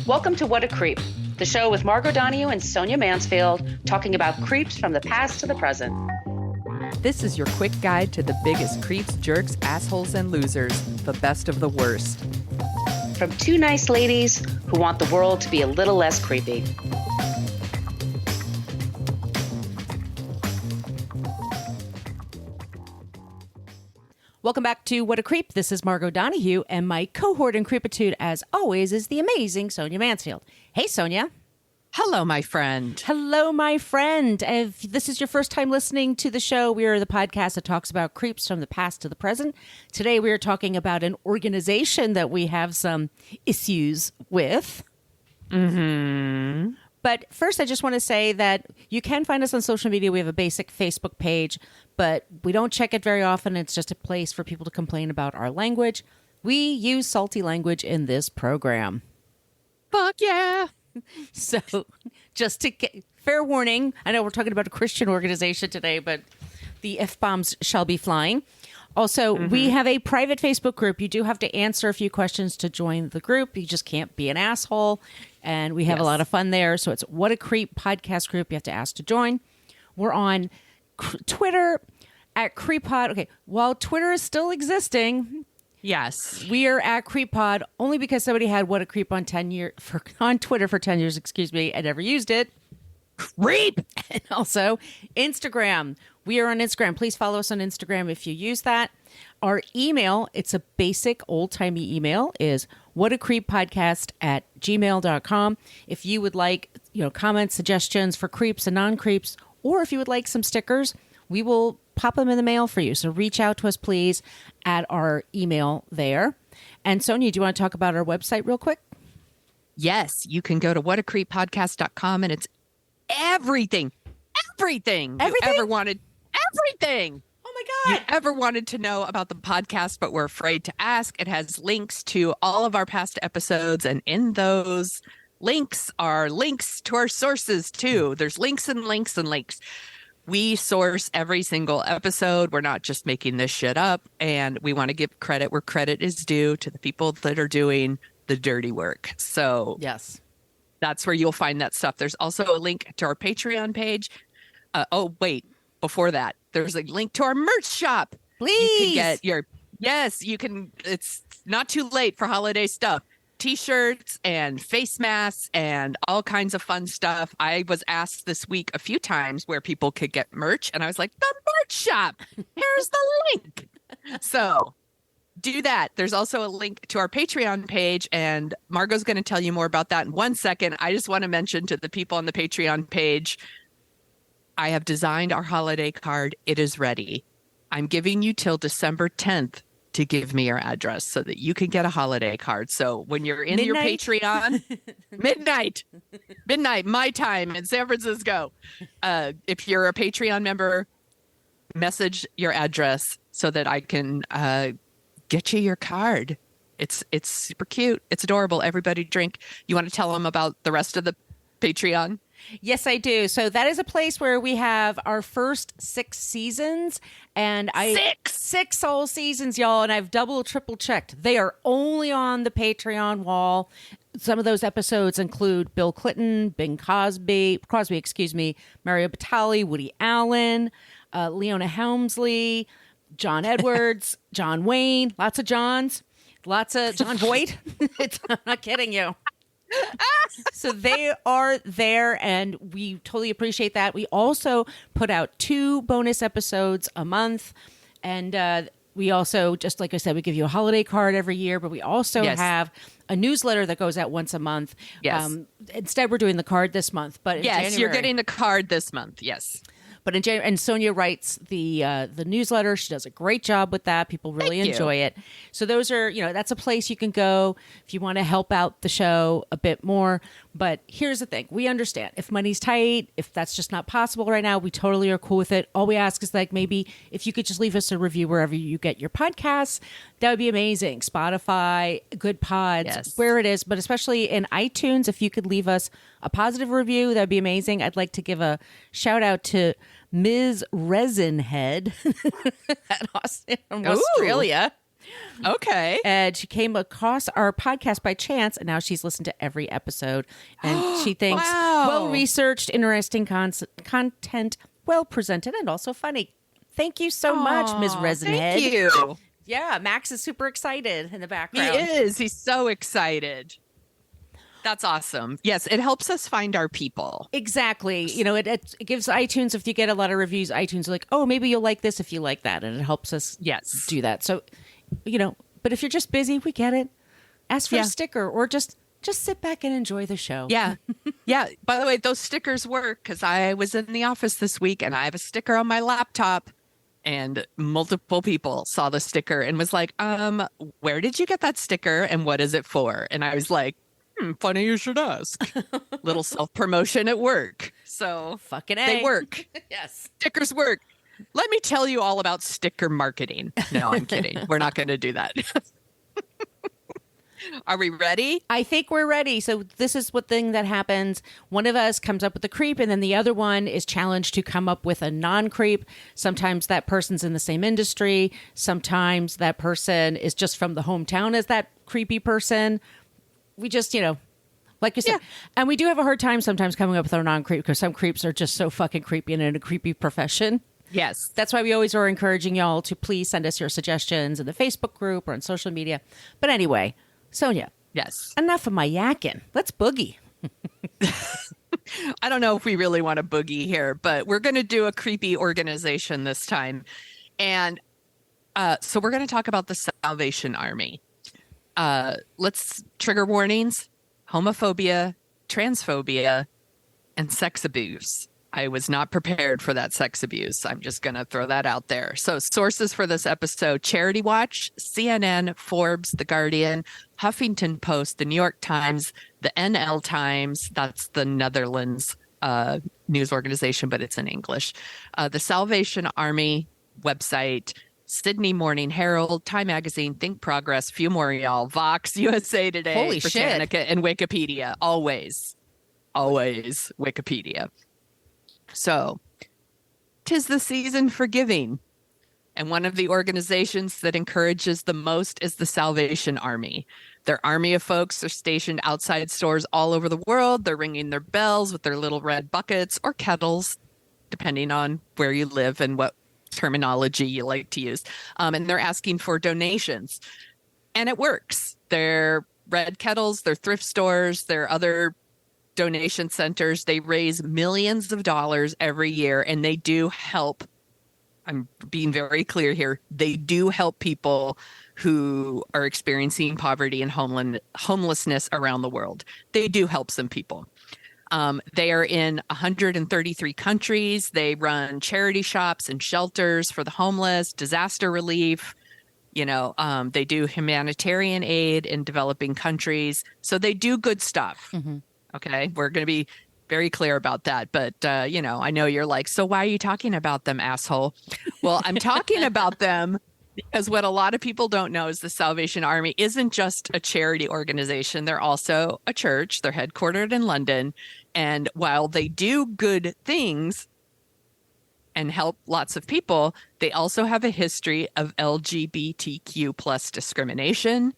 Welcome to What a Creep, the show with Margot Donahue and Sonia Mansfield talking about creeps from the past to the present. This is your quick guide to the biggest creeps, jerks, assholes, and losers, the best of the worst. From two nice ladies who want the world to be a little less creepy. Welcome back to What a Creep. This is Margot Donahue, and my cohort in creepitude, as always, is the amazing Sonia Mansfield. Hey, Sonia. Hello, my friend. Hello, my friend. If this is your first time listening to the show, we are the podcast that talks about creeps from the past to the present. Today, we are talking about an organization that we have some issues with. Mm-hmm. But first, I just want to say that you can find us on social media. We have a basic Facebook page, but we don't check it very often. It's just a place for people to complain about our language. We use salty language in this program. Fuck yeah. So just to get fair warning, I know we're talking about a Christian organization today, but the F-bombs shall be flying. Also, we have a private Facebook group. You do have to answer a few questions to join the group. You just can't be an asshole. And we have a lot of fun there. So it's What a Creep podcast group. You have to ask to join. We're on Twitter at CreepPod. Okay, while Twitter is still existing, yes, we are at CreepPod only because somebody had What a Creep on on Twitter for 10 years, and never used it. Creep! And also Instagram. We are on Instagram. Please follow us on Instagram if you use that. Our email, it's a basic old-timey email, is whatacreeppodcast@gmail.com. If you would like, comments, suggestions for creeps and non-creeps, or if you would like some stickers, we will pop them in the mail for you. So reach out to us, please, at our email there. And Sonia, do you want to talk about our website real quick? Yes, you can go to whatacreeppodcast.com, and it's everything you ever wanted. Everything. Oh my God. You ever wanted to know about the podcast, but were afraid to ask. It has links to all of our past episodes, and in those links are links to our sources too. There's links and links and links. We source every single episode. We're not just making this shit up, and we want to give credit where credit is due to the people that are doing the dirty work. So yes, that's where you'll find that stuff. There's also a link to our Patreon page. Before that, there's a link to our merch shop. Please. You can get you can, it's not too late for holiday stuff. T-shirts and face masks and all kinds of fun stuff. I was asked this week a few times where people could get merch, and I was like, the merch shop, here's the link. So do that. There's also a link to our Patreon page, and Margot's going to tell you more about that in 1 second. I just want to mention to the people on the Patreon page, I have designed our holiday card. It is ready. I'm giving you till December 10th to give me your address so that you can get a holiday card. So when you're in your Patreon, midnight, my time in San Francisco. If you're a Patreon member, message your address so that I can get you your card. It's super cute. It's adorable. Everybody drink. You want to tell them about the rest of the Patreon? Yes, I do. So that is a place where we have our first 6 seasons, and six whole seasons, y'all. And I've double, triple checked. They are only on the Patreon wall. Some of those episodes include Bill Clinton, Bing Crosby, Mario Batali, Woody Allen, Leona Helmsley, John Edwards, John Wayne, lots of Johns, lots of John Voight. I'm not kidding you. So they are there, and we totally appreciate that. We also put out 2 bonus episodes a month, and we also, just like I said, we give you a holiday card every year, but we also have a newsletter that goes out once a month. Yes. Instead, we're doing the card this month, but in January, you're getting the card this month. Yes. But in January, and Sonia writes the newsletter. She does a great job with that. People really enjoy it. So those are, that's a place you can go if you want to help out the show a bit more. But here's the thing. We understand if money's tight, if that's just not possible right now, we totally are cool with it. All we ask is maybe if you could just leave us a review wherever you get your podcasts, that would be amazing. Spotify, Good Pods, where it is, but especially in iTunes, if you could leave us a positive review, that would be amazing. I'd like to give a shout out to Ms. Resinhead from Australia. Okay. And she came across our podcast by chance, and now she's listened to every episode. And she thinks Wow. well-researched, interesting content, well-presented, and also funny. Thank you so much, Ms. Resinhead. Thank you. Yeah, Max is super excited in the He background. is. He's so excited. That's awesome. Yes, it helps us find our people. Exactly. You know, it gives iTunes, if you get a lot of reviews, iTunes are like, oh, maybe you'll like this if you like that. And it helps us do that. So, you know, but if you're just busy, we get it. Ask for a sticker or just sit back and enjoy the show. Yeah. Yeah. By the way, those stickers work because I was in the office this week and I have a sticker on my laptop and multiple people saw the sticker and was like, where did you get that sticker and what is it for? And I was like, funny you should ask. Little self-promotion at work. So fucking A. They work. Yes. Stickers work. Let me tell you all about sticker marketing. No, I'm kidding. We're not going to do that. Are we ready? I think we're ready. So this is what thing that happens. One of us comes up with a creep and then the other one is challenged to come up with a non-creep. Sometimes that person's in the same industry. Sometimes that person is just from the hometown as that creepy person. We just, you know, like you said. Yeah. And we do have a hard time sometimes coming up with our non-creep because some creeps are just so fucking creepy and in a creepy profession. Yes. That's why we always are encouraging y'all to please send us your suggestions in the Facebook group or on social media. But anyway, Sonia. Yes. Enough of my yakking. Let's boogie. I don't know if we really want to boogie here, but we're going to do a creepy organization this time. And so we're going to talk about the Salvation Army. Let's trigger warnings, homophobia, transphobia, and sex abuse. I was not prepared for that sex abuse. I'm just going to throw that out there. So sources for this episode, CharityWatch, CNN, Forbes, The Guardian, Huffington Post, The New York Times, the NL Times, that's the Netherlands news organization, but it's in English, the Salvation Army website, Sydney Morning Herald, Time Magazine, Think Progress, few more y'all, Vox, USA Today, Holy Brittanica, shit. and Wikipedia. Always Wikipedia. So, 'tis the season for giving. And one of the organizations that encourages the most is the Salvation Army. Their army of folks are stationed outside stores all over the world. They're ringing their bells with their little red buckets or kettles, depending on where you live and what terminology you like to use. And they're asking for donations. And it works. They're red kettles, they're thrift stores, they're other donation centers. They raise millions of dollars every year, and they do help. I'm being very clear here. They do help people who are experiencing poverty and homelessness around the world. They do help some people. They are in 133 countries. They run charity shops and shelters for the homeless, disaster relief. You know, they do humanitarian aid in developing countries. So they do good stuff. Mm-hmm. Okay, we're going to be very clear about that. But, you know, I know you're like, so why are you talking about them, asshole? Well, I'm talking about them because what a lot of people don't know is the Salvation Army isn't just a charity organization. They're also a church. They're headquartered in London. And while they do good things and help lots of people, they also have a history of LGBTQ plus discrimination.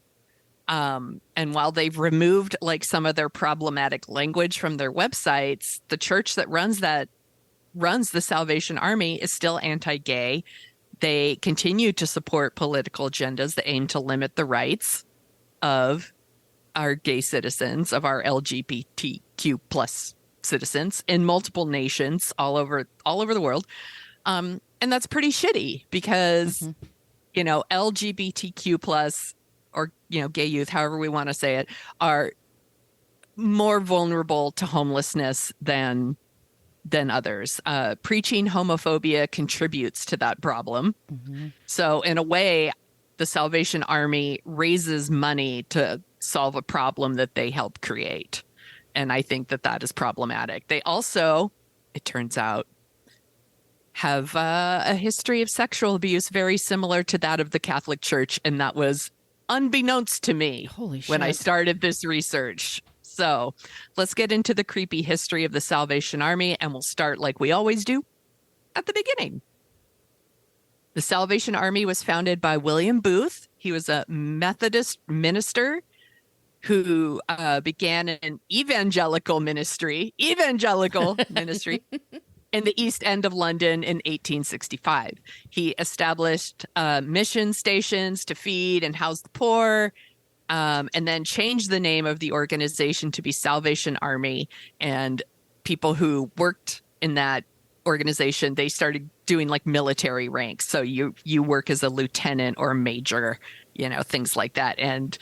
And while they've removed like some of their problematic language from their websites, the church that runs the Salvation Army is still anti-gay. They continue to support political agendas that aim to limit the rights of our gay citizens, of our LGBTQ plus citizens in multiple nations all over the world. And that's pretty shitty because, you know, LGBTQ plus, or, you know, gay youth, however we want to say it, are more vulnerable to homelessness than others. Preaching homophobia contributes to that problem. Mm-hmm. So in a way, the Salvation Army raises money to solve a problem that they help create. And I think that is problematic. They also, it turns out, have a history of sexual abuse very similar to that of the Catholic Church. And that was unbeknownst to me when I started this research. So let's get into the creepy history of the Salvation Army, and we'll start like we always do at the beginning. The Salvation Army was founded by William Booth He was a Methodist minister who began an evangelical ministry in the East End of London in 1865. He established mission stations to feed and house the poor, and then changed the name of the organization to be Salvation Army. And people who worked in that organization, they started doing like military ranks. So you work as a lieutenant or a major, things like that. And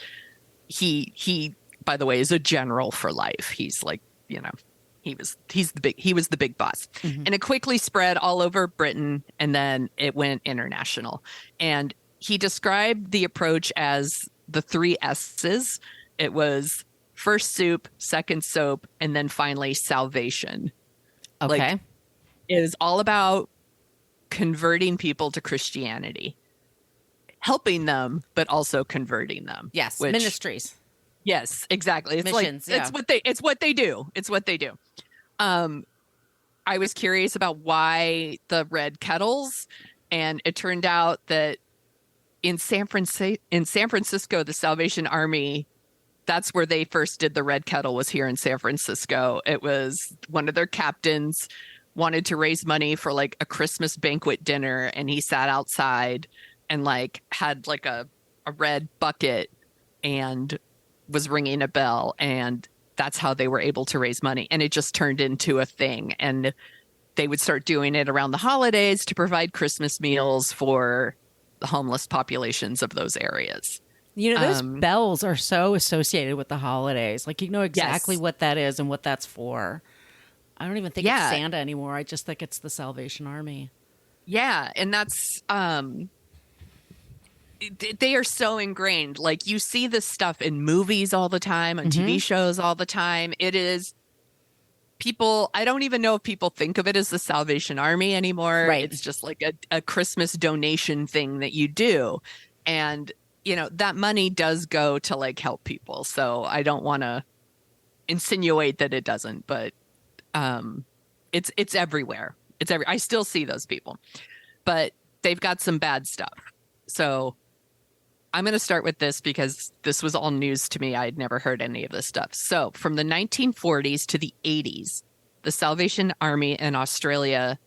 he by the way is a general for life. He's like, he was the big boss. Mm-hmm. And it quickly spread all over Britain, and then it went international. And he described the approach as the 3 S's. It was first soup, second soap, and then finally salvation. Okay. Like, it is all about converting people to Christianity, helping them, but also converting them. Yes, ministries. Yes, exactly. It's missions, like, yeah. It's what they do. I was curious about why the red kettles, and it turned out that in San Francisco, the Salvation Army, that's where they first did the red kettle, was here in San Francisco. It was one of their captains wanted to raise money for like a Christmas banquet dinner, and he sat outside and like had like a red bucket and was ringing a bell, and that's how they were able to raise money. And it just turned into a thing, and they would start doing it around the holidays to provide Christmas meals for the homeless populations of those areas. Those bells are so associated with the holidays. Like, exactly what that is and what that's for. I don't even think it's Santa anymore. I just think it's the Salvation Army. Yeah. And that's, they are so ingrained. Like, you see this stuff in movies all the time, on TV shows all the time. It is people, I don't even know if people think of it as the Salvation Army anymore. Right. It's just like a Christmas donation thing that you do. And, that money does go to like help people. So I don't want to insinuate that it doesn't, but it's everywhere. I still see those people, but they've got some bad stuff. So I'm going to start with this because this was all news to me. I had never heard any of this stuff. So from the 1940s to the 80s, the Salvation Army in Australia,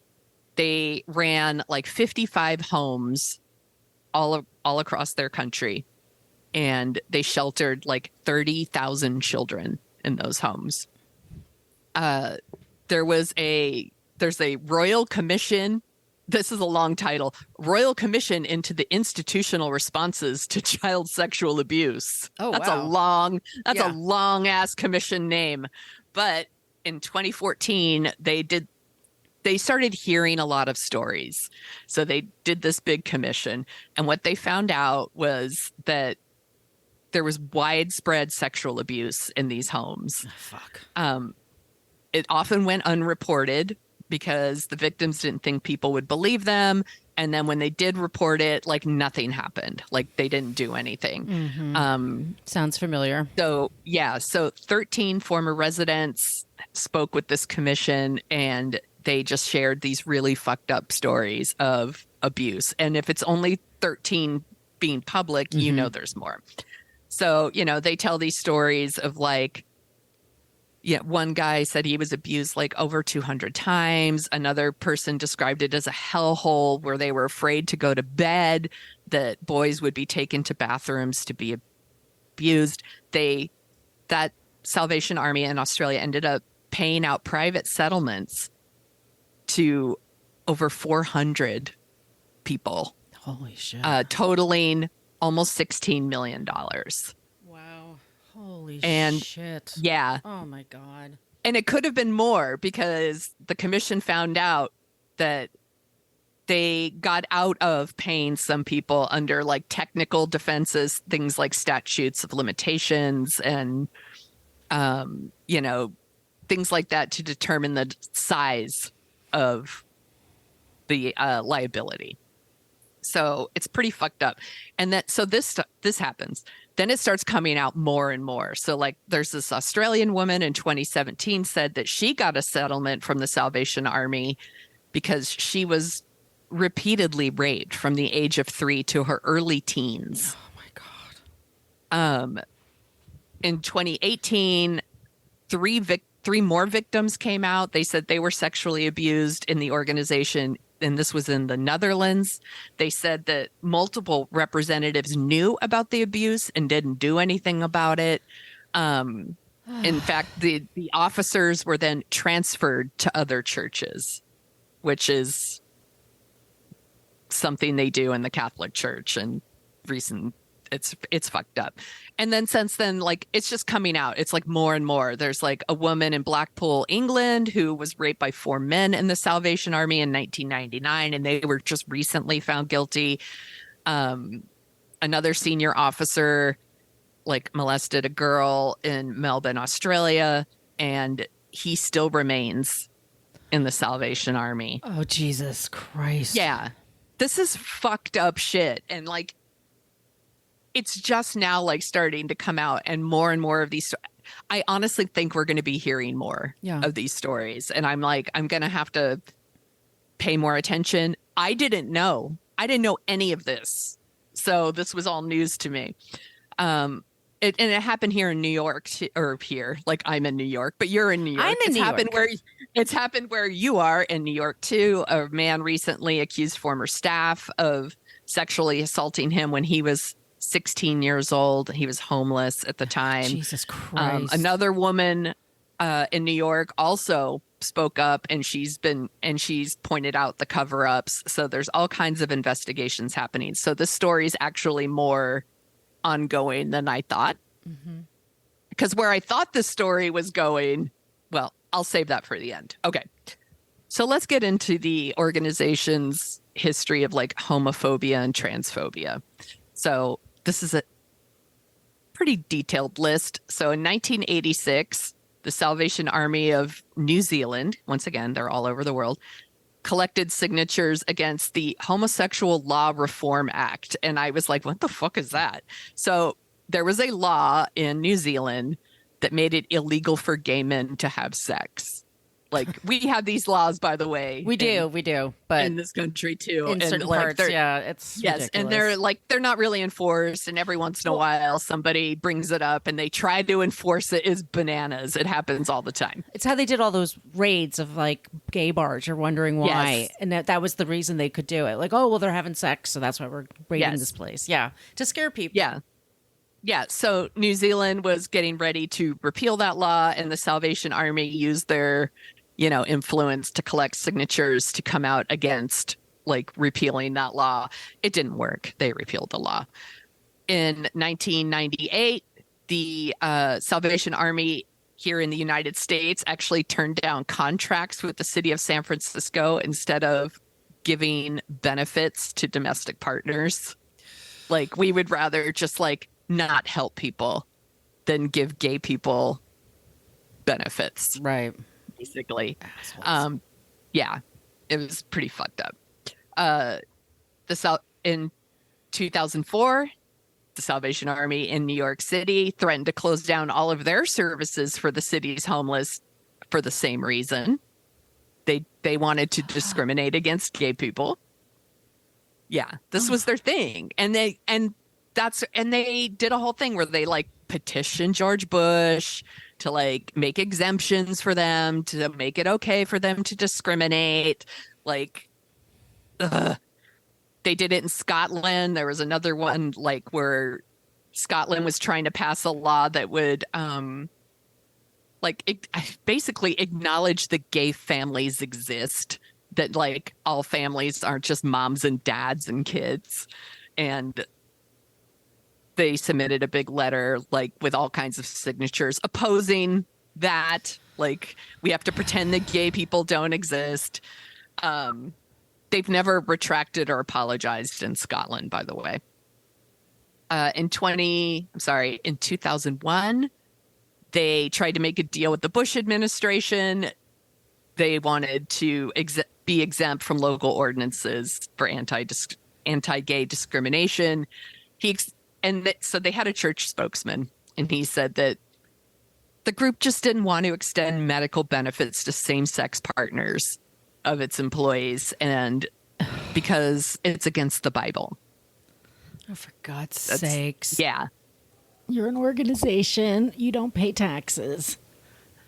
they ran like 55 homes all across their country, and they sheltered like 30,000 children in those homes. There's a Royal Commission. This is a long title. Royal Commission into the Institutional Responses to Child Sexual Abuse. Oh, that's wow. A long ass commission name. But in 2014, they started hearing a lot of stories. So they did this big commission. And what they found out was that there was widespread sexual abuse in these homes. Oh, fuck. It often went unreported because the victims didn't think people would believe them. And then when they did report it, like, nothing happened. Like, they didn't do anything. Mm-hmm. Sounds familiar. So 13 former residents spoke with this commission, and they just shared these really fucked up stories of abuse. And if it's only 13 being public, there's more. So, they tell these stories of like, one guy said he was abused like over 200 times. Another person described it as a hellhole where they were afraid to go to bed, that boys would be taken to bathrooms to be abused. That Salvation Army in Australia ended up paying out private settlements to over 400 people. Holy shit. Totaling almost $16 million. Wow. Holy shit. Yeah. Oh my God. And it could have been more because the commission found out that they got out of paying some people under like technical defenses, things like statutes of limitations and, things like that to determine the size of the liability. So it's pretty fucked up. And this happens. Then it starts coming out more and more. So like there's this Australian woman in 2017 said that she got a settlement from the Salvation Army because she was repeatedly raped from the age of 3 to her early teens. Oh my In 2018, three more victims came out. They said they were sexually abused in the organization, and this was in the Netherlands. They said that multiple representatives knew about the abuse and didn't do anything about it. In fact, the officers were then transferred to other churches, which is something they do in the Catholic Church, and it's fucked up. And then since then, like, it's just coming out. It's like more and more. There's like a woman in Blackpool, England, who was raped by 4 men in the Salvation Army in 1999, and they were just recently found guilty. Another senior officer like molested a girl in Melbourne, Australia, and he still remains in the Salvation Army. Oh, Jesus Christ. Yeah. This is fucked up shit. And like, it's just now like starting to come out, and more of these. I honestly think we're going to be hearing more of these stories. And I'm like, I'm going to have to pay more attention. I didn't know any of this. So this was all news to me. It happened here in New York, or here, like I'm in New York, but you're in New York. It's happened where you are in New York too. A man recently accused former staff of sexually assaulting him when he was 16 years old. He was homeless at the time. Jesus Christ. Another woman in New York also spoke up, and she's pointed out the cover-ups. So there's all kinds of investigations happening. So this story is actually more ongoing than I thought. Because where I thought the story was going, well, I'll save that for the end. Okay. So let's get into the organization's history of like homophobia and transphobia. So this is a pretty detailed list. So in 1986, the Salvation Army of New Zealand, once again, they're all over the world, collected signatures against the Homosexual Law Reform Act. And I was like, what the fuck is that? So there was a law in New Zealand that made it illegal for gay men to have sex. Like, we have these laws, by the way. We do. But in this country too. In certain parts, it's ridiculous. And they're not really enforced. And every once in a while, somebody brings it up and they try to enforce it. Is bananas. It happens all the time. It's how they did all those raids of like gay bars. You're wondering why, and that was the reason they could do it. Like, oh well, they're having sex, so that's why we're raiding this place. Yeah, to scare people. Yeah. So New Zealand was getting ready to repeal that law, and the Salvation Army used their influence to collect signatures to come out against like repealing that law. It didn't work. They repealed the law. In 1998, the Salvation Army here in the United States actually turned down contracts with the city of San Francisco instead of giving benefits to domestic partners. Like, we would rather just like not help people than give gay people benefits. Right. Basically. Yeah, it was pretty fucked up. In 2004, the Salvation Army in New York City threatened to close down all of their services for the city's homeless for the same reason. They wanted to discriminate against gay people. Yeah, this was their thing. And they did a whole thing where they like petitioned George Bush to like make exemptions for them, to make it okay for them to discriminate. Like, they did it in Scotland. There was another one like where Scotland was trying to pass a law that would basically acknowledge that gay families exist, that like all families aren't just moms and dads and kids. And they submitted a big letter, like with all kinds of signatures opposing that. Like, we have to pretend that gay people don't exist. They've never retracted or apologized in Scotland, by the way. In 2001, they tried to make a deal with the Bush administration. They wanted to be exempt from local ordinances for anti-gay discrimination. So they had a church spokesman, and he said that the group just didn't want to extend medical benefits to same-sex partners of its employees, and because it's against the Bible. Oh, for God's sakes. Yeah. You're an organization. You don't pay taxes,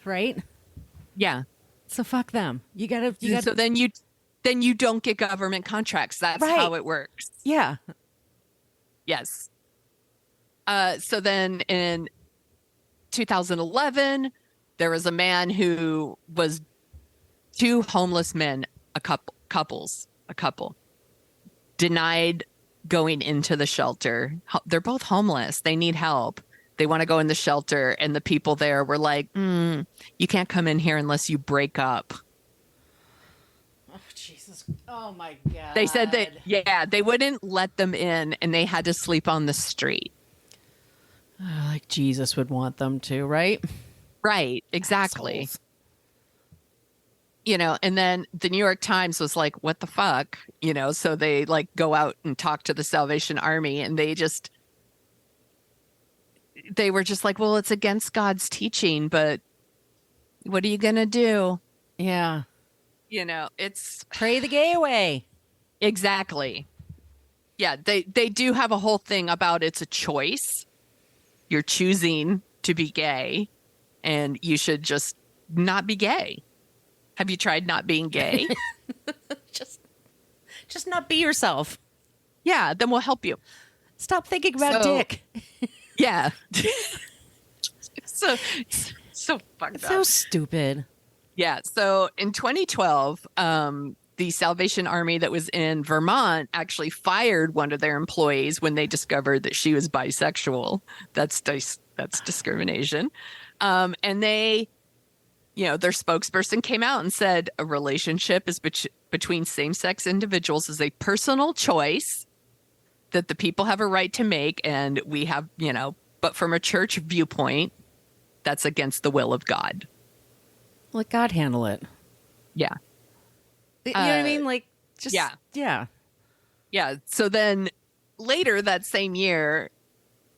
right? Yeah. So fuck them. You gotta. So then you don't get government contracts. That's Right. how it works. Yeah. Yes. So then in 2011, there was a man who was two homeless men, a couple, denied going into the shelter. They're both homeless. They need help. They want to go in the shelter. And the people there were like, you can't come in here unless you break up. Oh, Jesus. Oh, my God. They said that, they wouldn't let them in and they had to sleep on the street. Like Jesus would want them to, right? Right. Exactly. Assholes. And then the New York Times was like, what the fuck? So they like go out and talk to the Salvation Army and they were just like, well, it's against God's teaching, but what are you going to do? Yeah. It's Pray the gay away. exactly. Yeah. They do have a whole thing about it's a choice. You're choosing to be gay and you should just not be gay. Have you tried not being gay? Just not be yourself. Yeah, then we'll help you. Stop thinking about dick. Yeah. so fucked up. So stupid. Yeah. So in 2012, the Salvation Army that was in Vermont actually fired one of their employees when they discovered that she was bisexual. That's discrimination. And they, their spokesperson came out and said a relationship is between same-sex individuals is a personal choice that the people have a right to make. And we have, but from a church viewpoint, that's against the will of God. Let God handle it. Yeah. You know what I mean? Like, just, yeah. Yeah. So then later that same year,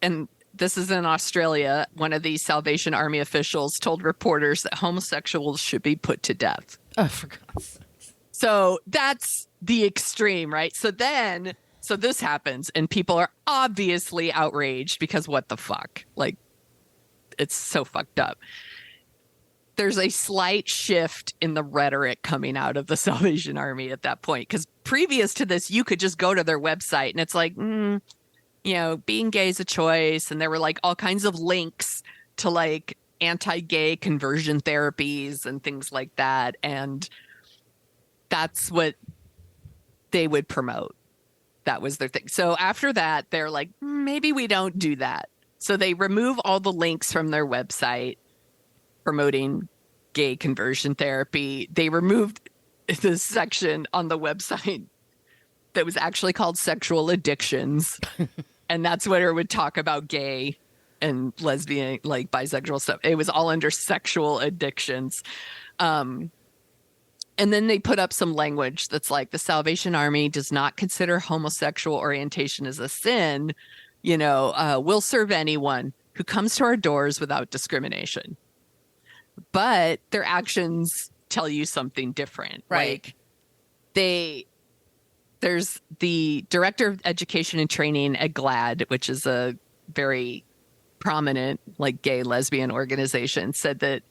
and this is in Australia, one of these Salvation Army officials told reporters that homosexuals should be put to death. Oh, for God's sake. So that's the extreme, right? So this happens and people are obviously outraged because what the fuck? Like, it's so fucked up. There's a slight shift in the rhetoric coming out of the Salvation Army at that point. Because previous to this, you could just go to their website and it's like, being gay is a choice. And there were like all kinds of links to like anti-gay conversion therapies and things like that. And that's what they would promote. That was their thing. So after that, they're like, maybe we don't do that. So they remove all the links from their website promoting gay conversion therapy. They removed the section on the website that was actually called sexual addictions. And that's where it would talk about gay and lesbian, like bisexual stuff. It was all under sexual addictions. And then they put up some language that's like the Salvation Army does not consider homosexual orientation as a sin. We'll serve anyone who comes to our doors without discrimination. But their actions tell you something different. Right. Like there's the director of education and training at GLAAD, which is a very prominent like gay lesbian organization, said that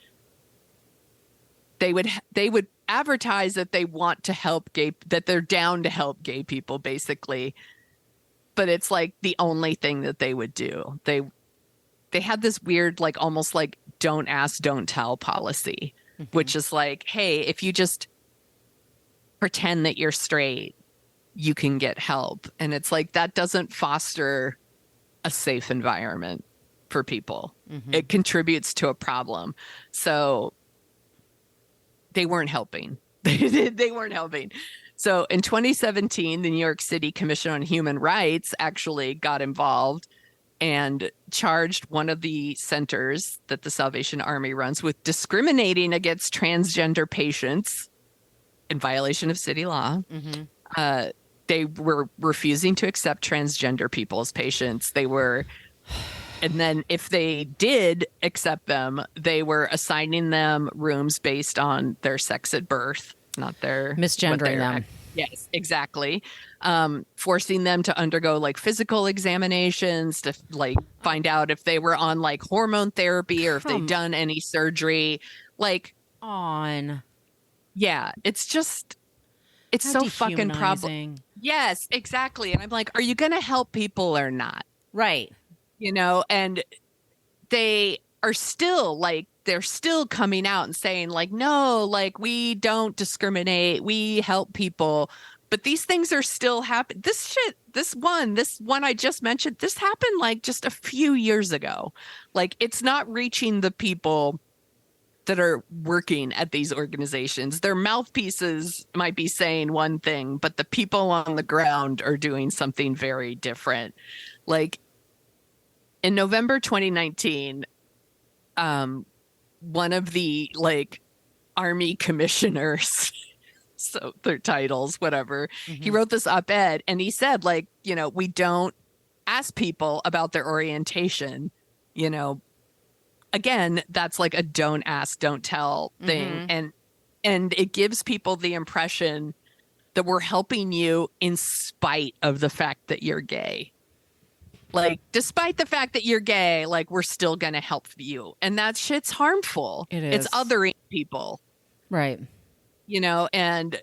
they would advertise that they want to help that they're down to help gay people basically. But it's like the only thing that they would do. They had this weird, like almost like don't ask, don't tell policy, which is like, hey, if you just pretend that you're straight, you can get help. And it's like, that doesn't foster a safe environment for people. It contributes to a problem. So they weren't helping. They weren't helping. So in 2017, the New York City Commission on Human Rights actually got involved and charged one of the centers that the Salvation Army runs with discriminating against transgender patients in violation of city law. They were refusing to accept transgender people as patients. And then if they did accept them, they were assigning them rooms based on their sex at birth, not their misgendering them. Yes, exactly. Forcing them to undergo like physical examinations to like find out if they were on like hormone therapy or if they'd done any surgery. Like, On. yeah, it's How so fucking dehumanizing. Yes, exactly. And I'm like, are you going to help people or not? Right. You know, and they are still like, they're still coming out and saying like, no, like we don't discriminate. We help people. But these things are still happening. This one I just mentioned, this happened like just a few years ago. Like it's not reaching the people that are working at these organizations. Their mouthpieces might be saying one thing, but the people on the ground are doing something very different. Like in November 2019, one of the like army commissioners, so their titles, whatever, he wrote this op-ed and he said like, you know, we don't ask people about their orientation, you know, again, that's like a don't ask, don't tell thing. And it gives people the impression that we're helping you in spite of the fact that you're gay. Like, despite the fact that you're gay, like, we're still going to help you. And that shit's harmful. It is. It's othering people. Right. You know, and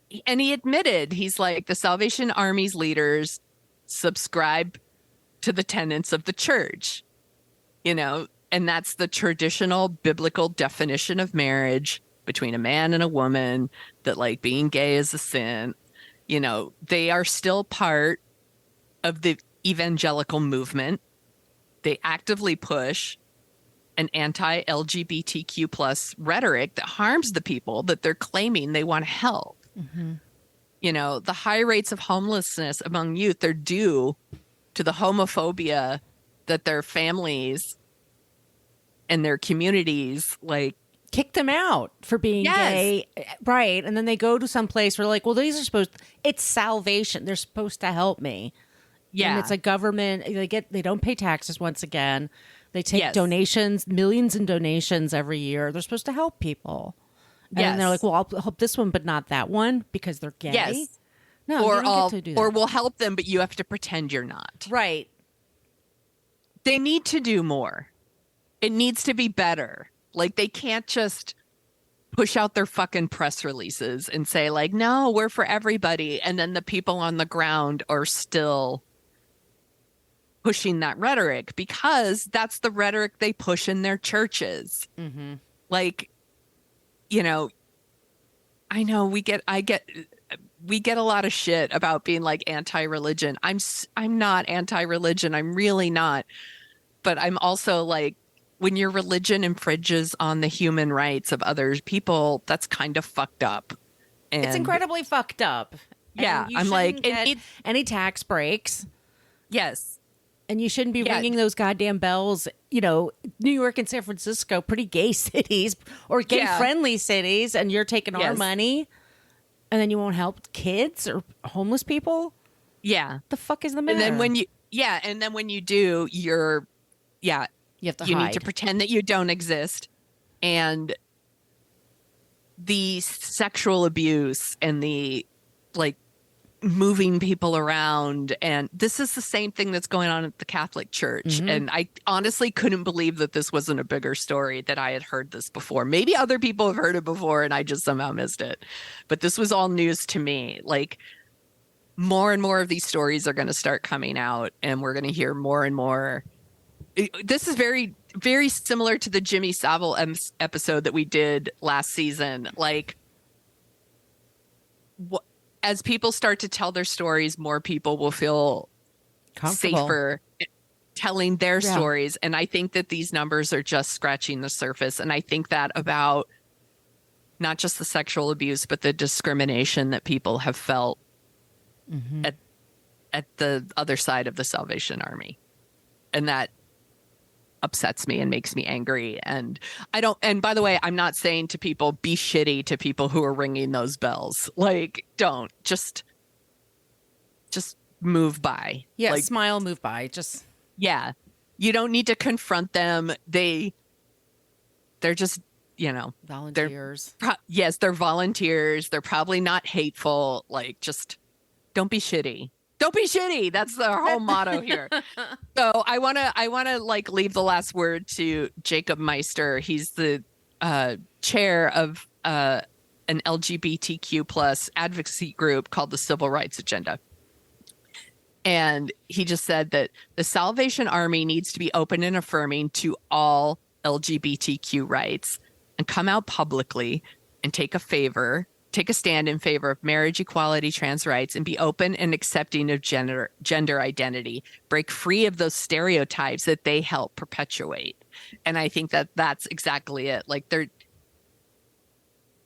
he admitted, he's like, the Salvation Army's leaders subscribe to the tenets of the church. You know, and that's the traditional biblical definition of marriage between a man and a woman, that like being gay is a sin. You know, they are still part of the evangelical movement. They actively push an anti-LGBTQ plus rhetoric that harms the people that they're claiming they want to help. You know, the high rates of homelessness among youth are due to the homophobia that their families and their communities like kick them out for being gay. Right. And then they go to some place where like, well, it's salvation. They're supposed to help me. Yeah. And it's a government, they don't pay taxes once again. They take donations, millions in donations every year. They're supposed to help people. And they're like, well, I'll help this one, but not that one because they're gay. Yes. No, or you don't get to do that. Or we'll help them, but you have to pretend you're not. Right. They need to do more. It needs to be better. Like they can't just push out their fucking press releases and say like, no, we're for everybody. And then the people on the ground are still pushing that rhetoric because that's the rhetoric they push in their churches. Like, you know, I know we get a lot of shit about being like anti-religion. I'm not anti-religion. I'm really not. But I'm also like, when your religion infringes on the human rights of other people, that's kind of fucked up. And it's incredibly fucked up. Yeah, And you I'm like, shouldn't get any tax breaks. Yes. And you shouldn't be ringing those goddamn bells. You know, New York and San Francisco, pretty gay cities or gay-friendly cities, and you're taking our money, and then you won't help kids or homeless people? Yeah. The fuck is the matter? And then when you do, you have to you hide. need to pretend that you don't exist. And the sexual abuse and the like moving people around, and this is the same thing that's going on at the Catholic Church. And I honestly couldn't believe that this wasn't a bigger story, that I had heard this before. Maybe other people have heard it before and I just somehow missed it, but this was all news to me. Like more and more of these stories are going to start coming out, and we're going to hear more and more. This is very, very similar to the Jimmy Savile episode that we did last season. Like, as people start to tell their stories, more people will feel safer telling their stories. And I think that these numbers are just scratching the surface. And I think that about not just the sexual abuse, but the discrimination that people have felt at the other side of the Salvation Army. And that upsets me and makes me angry. And by the way, I'm not saying to people, be shitty to people who are ringing those bells. Like, don't just move by. Yeah. Like, Smile, move by. You don't need to confront them. They're just, Volunteers. Yes, they're volunteers. They're probably not hateful. Like, just don't be shitty. Don't be shitty. That's our whole motto here. So I wanna like leave the last word to Jacob Meister. He's the chair of an LGBTQ plus advocacy group called the Civil Rights Agenda. And he just said that the Salvation Army needs to be open and affirming to all LGBTQ rights and come out publicly and take a stand in favor of marriage equality, trans rights, and be open and accepting of gender identity. Break free of those stereotypes that they help perpetuate. And I think that that's exactly it. Like,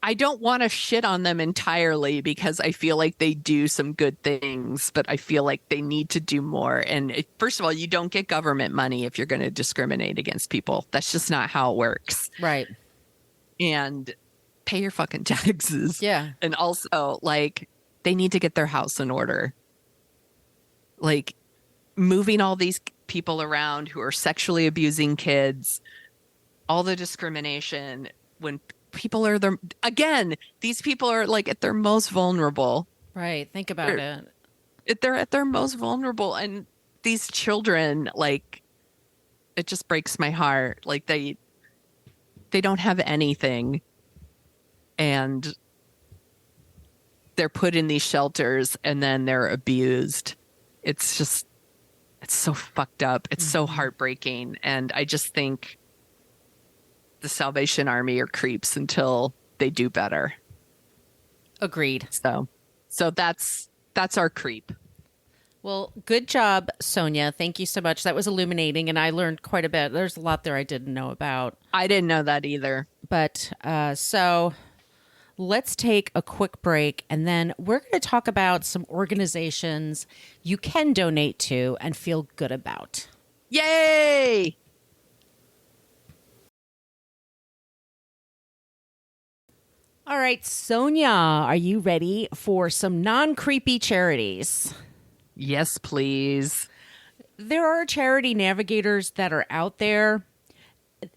I don't want to shit on them entirely because I feel like they do some good things, but I feel like they need to do more. And first of all, you don't get government money if you're going to discriminate against people. That's just not how it works. Right. And pay your fucking taxes. Yeah. And also, like, they need to get their house in order. Like, moving all these people around who are sexually abusing kids, all the discrimination when people are these people are like at their most vulnerable. Right. Think about it. They're at their most vulnerable. And these children, like, it just breaks my heart. Like, they don't have anything. And they're put in these shelters and then they're abused. It's so fucked up. It's so heartbreaking. And I just think the Salvation Army are creeps until they do better. Agreed. So that's our creep. Well, good job, Sonia. Thank you so much. That was illuminating, and I learned quite a bit. There's a lot there I didn't know about. I didn't know that either. But so let's take a quick break, and then we're going to talk about some organizations you can donate to and feel good about. Yay! All right, Sonia, are you ready for some non-creepy charities? Yes, please. There are charity navigators that are out there,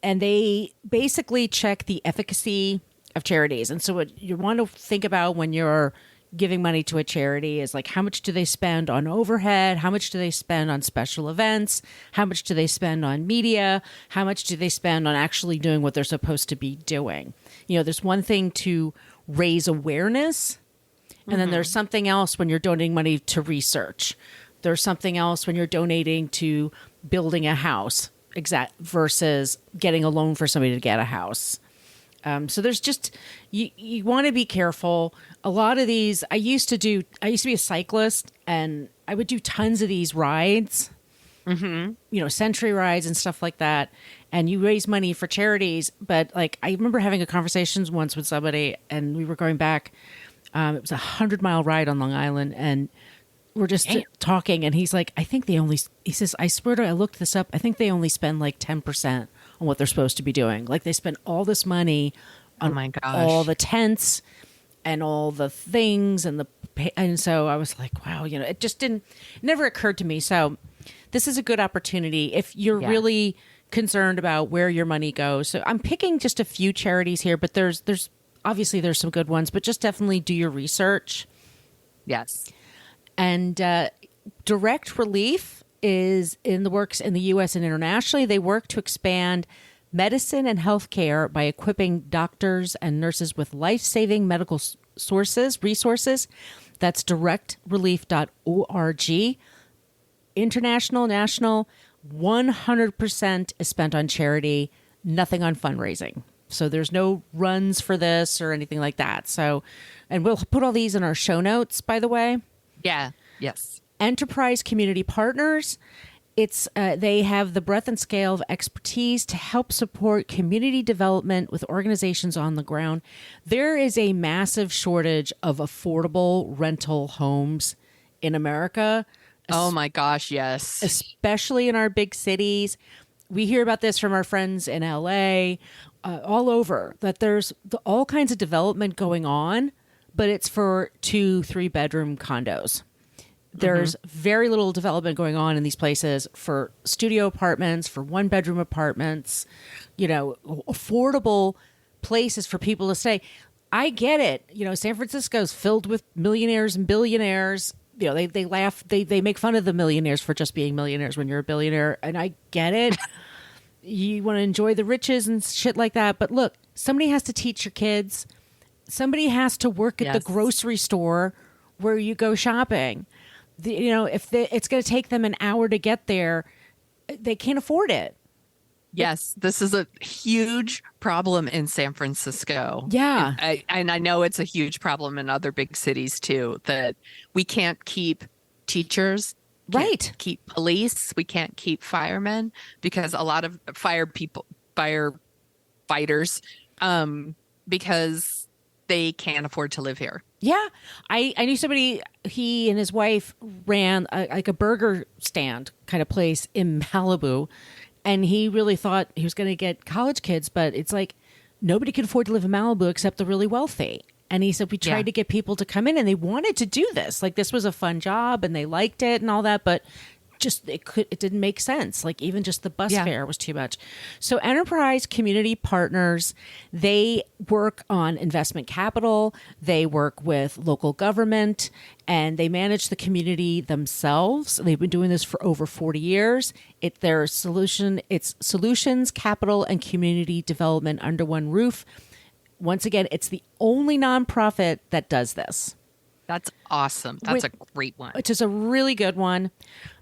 and they basically check the efficacy of charities. And so what you want to think about when you're giving money to a charity is like, how much do they spend on overhead? How much do they spend on special events? How much do they spend on media? How much do they spend on actually doing what they're supposed to be doing? You know, there's one thing to raise awareness, and then there's something else when you're donating money to research. There's something else when you're donating to building a house, versus getting a loan for somebody to get a house. So there's just, you want to be careful. A lot of these, I used to be a cyclist, and I would do tons of these rides, century rides and stuff like that. And you raise money for charities. But like, I remember having a conversation once with somebody, and we were going back. It was a 100-mile ride on Long Island, and we're just talking. And he's like, he says, I swear to, I looked this up. I think they only spend like 10% on what they're supposed to be doing. Like, they spend all this money on all the tents and all the things and so I was like, wow, it just never occurred to me. So this is a good opportunity if you're really concerned about where your money goes. So I'm picking just a few charities here, but there's obviously there's some good ones, but just definitely do your research. Yes. And Direct Relief is in the works in the U.S. and internationally. They work to expand medicine and healthcare by equipping doctors and nurses with life-saving medical resources. That's directrelief.org. International, national, 100% is spent on charity, nothing on fundraising. So there's no runs for this or anything like that. So, and we'll put all these in our show notes, by the way. Yeah. Yes. Enterprise Community Partners. They have the breadth and scale of expertise to help support community development with organizations on the ground. There is a massive shortage of affordable rental homes in America. Oh my gosh, yes. Especially in our big cities. We hear about this from our friends in LA, all over, that there's all kinds of development going on, but it's for 2-3 bedroom condos. There's very little development going on in these places for studio apartments, for 1-bedroom apartments, affordable places for people to stay. I get it. You know, San Francisco's filled with millionaires and billionaires. You know, they laugh, they make fun of the millionaires for just being millionaires when you're a billionaire. And I get it. You want to enjoy the riches and shit like that. But look, somebody has to teach your kids. Somebody has to work at the grocery store where you go shopping. You know, if it's going to take them an hour to get there, they can't afford it. Yes, this is a huge problem in San Francisco. Yeah. And I know it's a huge problem in other big cities too, that we can't keep teachers, right? Keep police, we can't keep firemen, because a lot of firefighters, because they can't afford to live here. Yeah. I knew somebody, he and his wife ran like a burger stand kind of place in Malibu. And he really thought he was going to get college kids, but it's like nobody could afford to live in Malibu except the really wealthy. And he said, we tried to get people to come in and they wanted to do this. Like, this was a fun job and they liked it and all that, but just it didn't make sense. Like, even just the bus fare was too much. So Enterprise Community Partners, they work on investment capital, they work with local government, and they manage the community themselves. They've been doing this for over 40 years. It's solutions, capital, and community development under one roof. Once again, it's the only nonprofit that does this. That's awesome. That's a great one. Which is a really good one.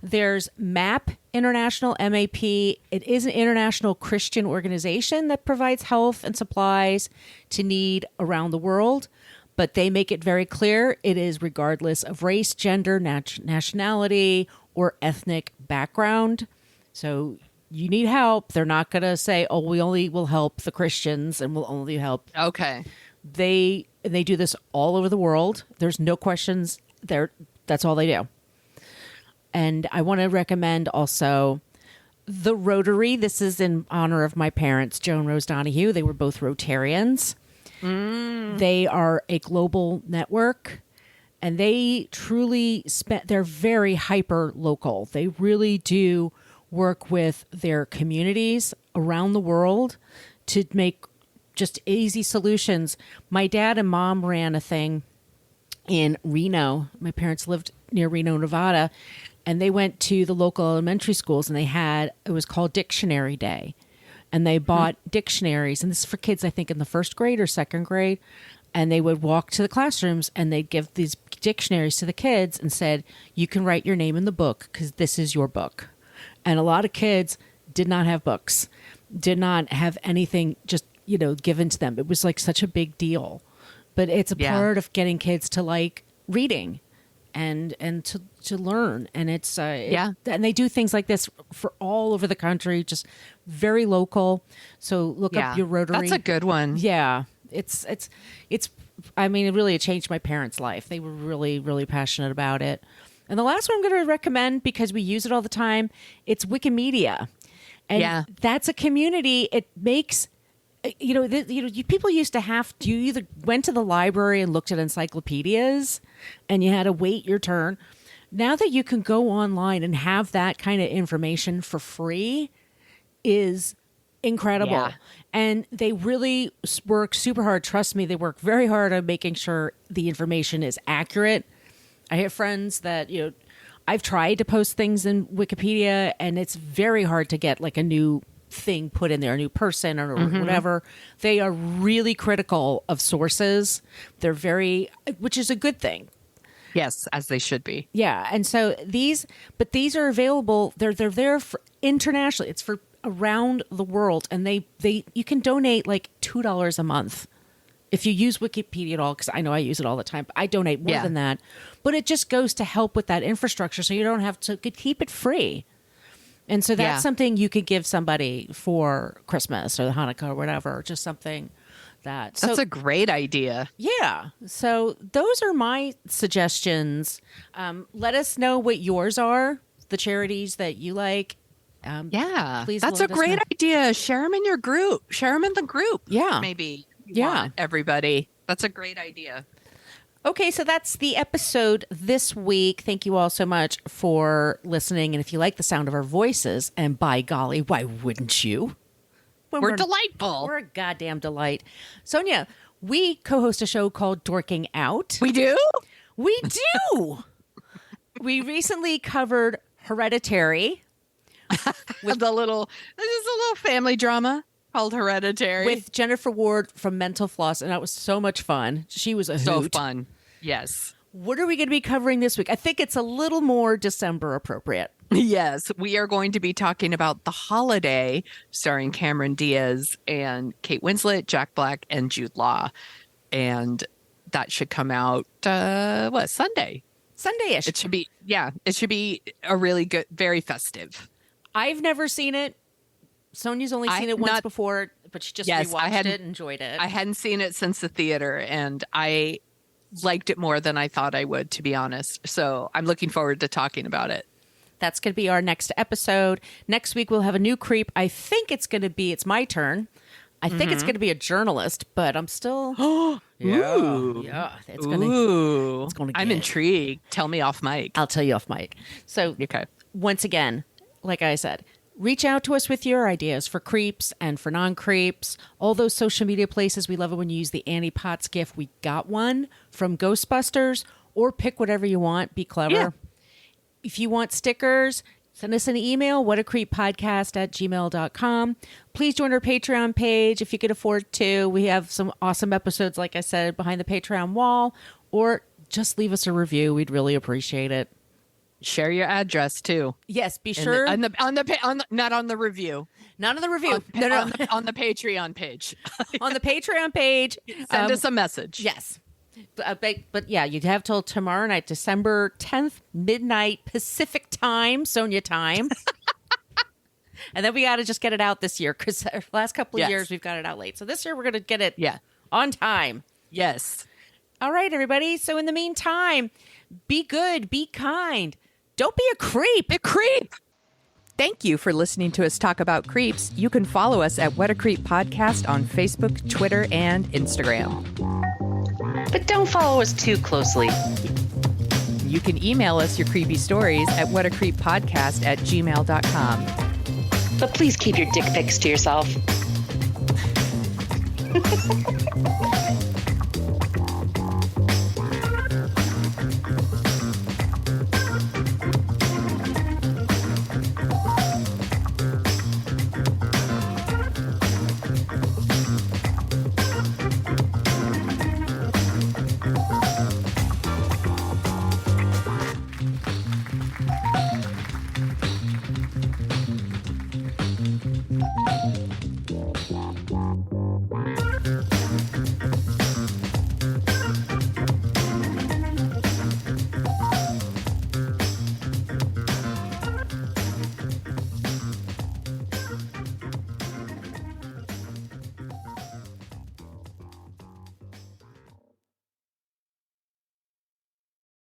There's MAP International, MAP. It is an international Christian organization that provides health and supplies to need around the world. But they make it very clear it is regardless of race, gender, nationality, or ethnic background. So you need help. They're not going to say, oh, we only will help the Christians and we'll only help. Okay. They do this all over the world. There's no questions there. That's all they do. And I want to recommend also the Rotary. This is in honor of my parents, Joe and Rose Donahue. They were both Rotarians. They are a global network, and they truly they're very hyper local. They really do work with their communities around the world to make just easy solutions. My dad and mom ran a thing in Reno. My parents lived near Reno, Nevada, and they went to the local elementary schools, and it was called Dictionary Day. And they bought dictionaries, and this is for kids, I think, in the first grade or second grade. And they would walk to the classrooms, and they'd give these dictionaries to the kids and said, you can write your name in the book because this is your book. And a lot of kids did not have books, did not have anything just, given to them. It was like such a big deal. But it's a part of getting kids to like reading and to learn. And it's and they do things like this for all over the country, just very local. So look up your Rotary. That's a good one. Yeah. It's I mean, it changed my parents' life. They were really, really passionate about it. And the last one I'm going to recommend, because we use it all the time, it's Wikimedia. And that's a community. It makes, people used to have to, you either went to the library and looked at encyclopedias and you had to wait your turn. Now that you can go online and have that kind of information for free is incredible. Yeah. And they really work super hard. Trust me, they work very hard on making sure the information is accurate. I have friends that, I've tried to post things in Wikipedia, and it's very hard to get like a new thing put in there, a new person or whatever. They are really critical of sources. They're which is a good thing. Yes, as they should be. Yeah. And so these are available. They're there for internationally. It's for around the world. And you can donate like $2 a month. If you use Wikipedia at all, because I know I use it all the time, but I donate more than that. But it just goes to help with that infrastructure, so you don't have to keep it free. And so that's something you could give somebody for Christmas or Hanukkah or whatever, just something that's a great idea. Yeah. So those are my suggestions. Let us know what yours are, the charities that you like. Please. That's a great idea. Share them in your group. Share them in the group. Yeah. Maybe. Everybody. That's a great idea. Okay, so that's the episode this week. Thank you all so much for listening. And if you like the sound of our voices, and by golly, why wouldn't you? when we're delightful. We're a goddamn delight. Sonia, we co-host a show called Dorking Out. We do? We do. We recently covered Hereditary. This is a little family drama called Hereditary. With Jennifer Ward from Mental Floss, and that was so much fun. She was a hoot. So fun. Yes. What are we going to be covering this week? I think it's a little more December appropriate. Yes, we are going to be talking about The Holiday, starring Cameron Diaz and Kate Winslet, Jack Black, and Jude Law. And that should come out, Sunday? Sunday-ish. It should be a really good, very festive. I've never seen it. Sonia's only seen it once before, but she just rewatched it and enjoyed it. I hadn't seen it since the theater, and I liked it more than I thought I would, to be honest. So I'm looking forward to talking about it. That's going to be our next episode. Next week, we'll have a new creep. I think it's my turn. I think it's going to be a journalist, but I'm still... Yeah. It's going to I'm intrigued. Tell me off mic. I'll tell you off mic. So, okay. Once again, like I said, reach out to us with your ideas for creeps and for non-creeps. All those social media places. We love it when you use the Annie Potts GIF. We got one from Ghostbusters, or pick whatever you want. Be clever. Yeah. If you want stickers, send us an email, whatacreeppodcast@gmail.com. Please join our Patreon page if you could afford to. We have some awesome episodes, like I said, behind the Patreon wall, or just leave us a review. We'd really appreciate it. Share your address too. Yes, be sure. Not on the review. Not on the review. On the Patreon page. On the Patreon page. Send us a message. Yes. But yeah, you'd have till tomorrow night, December 10th, midnight Pacific time, Sonia time. And then we got to just get it out this year, because the last couple of years we've got it out late. So this year we're going to get it on time. Yes. All right, everybody. So in the meantime, be good, be kind. Don't be a creep. A creep. Thank you for listening to us talk about creeps. You can follow us at What a Creep Podcast on Facebook, Twitter, and Instagram. But don't follow us too closely. You can email us your creepy stories at whatacreeppodcast@gmail.com. But please keep your dick pics to yourself.